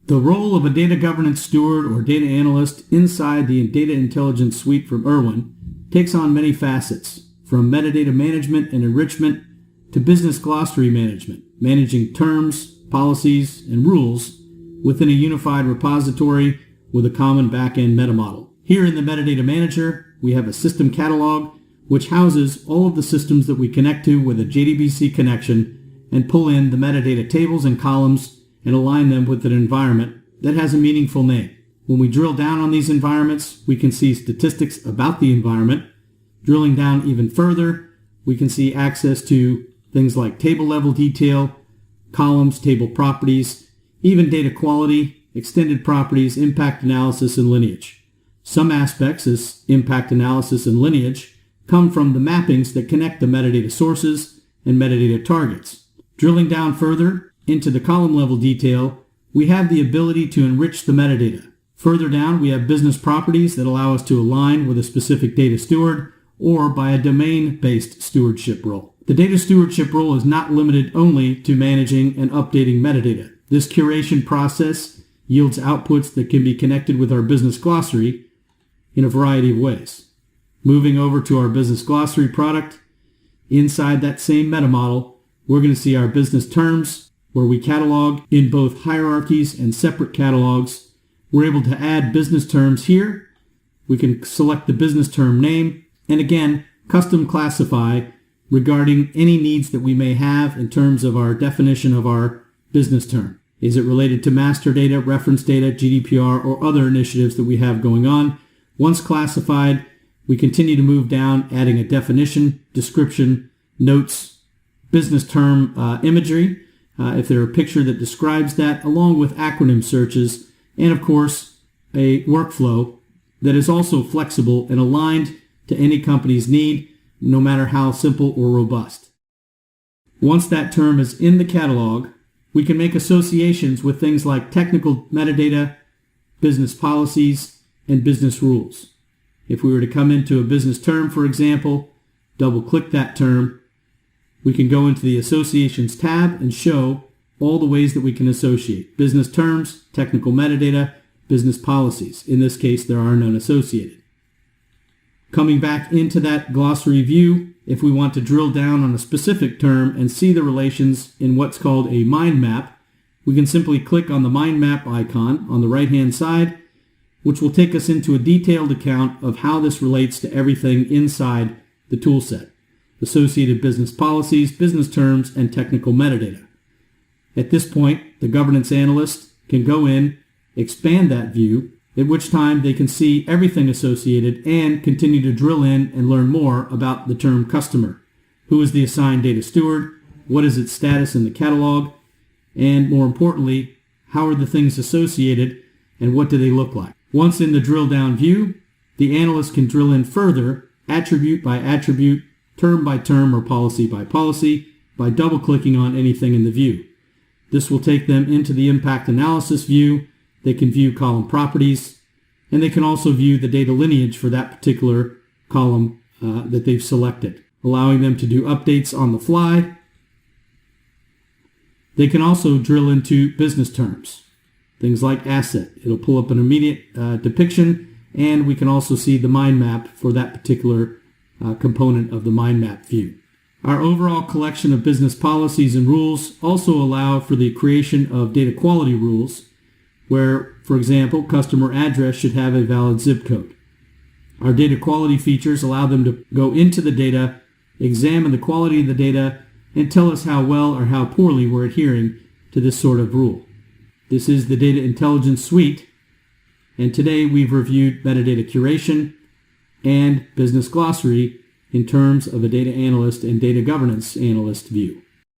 The role of a data governance steward or data analyst inside the data intelligence suite from Irwin takes on many facets, from metadata management and enrichment to business glossary management, managing terms, policies, and rules within a unified repository with a common back-end meta model. Here in the Metadata Manager, we have a system catalog which houses all of the systems that we connect to with a JDBC connection and pull in the metadata tables and columns and align them with an environment that has a meaningful name. When we drill down on these environments, we can see statistics about the environment. Drilling down even further, we can see access to things like table level detail, columns, table properties, even data quality, extended properties, impact analysis, and lineage. Some aspects, as impact analysis and lineage, come from the mappings that connect the metadata sources and metadata targets. Drilling down further into the column level detail, we have the ability to enrich the metadata. Further down, we have business properties that allow us to align with a specific data steward or by a domain-based stewardship role. The data stewardship role is not limited only to managing and updating metadata. This curation process yields outputs that can be connected with our business glossary in a variety of ways. Moving over to our business glossary product, inside that same meta model, we're going to see our business terms, where we catalog in both hierarchies and separate catalogs. We're able to add business terms here. We can select the business term name, and again, custom classify regarding any needs that we may have in terms of our definition of our business term. Is it related to master data, reference data, GDPR, or other initiatives that we have going on? Once classified, we continue to move down, adding a definition, description, notes, business term imagery, if there's a picture that describes that, along with acronym searches, and of course, a workflow that is also flexible and aligned to any company's need, no matter how simple or robust. Once that term is in the catalog, we can make associations with things like technical metadata, business policies, and business rules. If we were to come into a business term, for example, double-click that term, we can go into the Associations tab and show all the ways that we can associate business terms, technical metadata, business policies. In this case, there are none associated. Coming back into that glossary view, if we want to drill down on a specific term and see the relations in what's called a mind map, we can simply click on the mind map icon on the right-hand side, which will take us into a detailed account of how this relates to everything inside the toolset: associated business policies, business terms, and technical metadata. At this point, the governance analyst can go in, expand that view, at which time they can see everything associated and continue to drill in and learn more about the term customer. Who is the assigned data steward? What is its status in the catalog? And more importantly, how are the things associated and what do they look like? Once in the drill down view, the analyst can drill in further, attribute by attribute, term by term, or policy by policy, by double-clicking on anything in the view. This will take them into the impact analysis view. They can view column properties, and they can also view the data lineage for that particular column that they've selected, allowing them to do updates on the fly. They can also drill into business terms, things like asset. It'll pull up an immediate depiction, and we can also see the mind map for that particular component of the mind map view. Our overall collection of business policies and rules also allow for the creation of data quality rules, where, for example, customer address should have a valid zip code. Our data quality features allow them to go into the data, examine the quality of the data, and tell us how well or how poorly we're adhering to this sort of rule. This is the Data Intelligence Suite, and today we've reviewed metadata curation and business glossary in terms of a data analyst and data governance analyst view.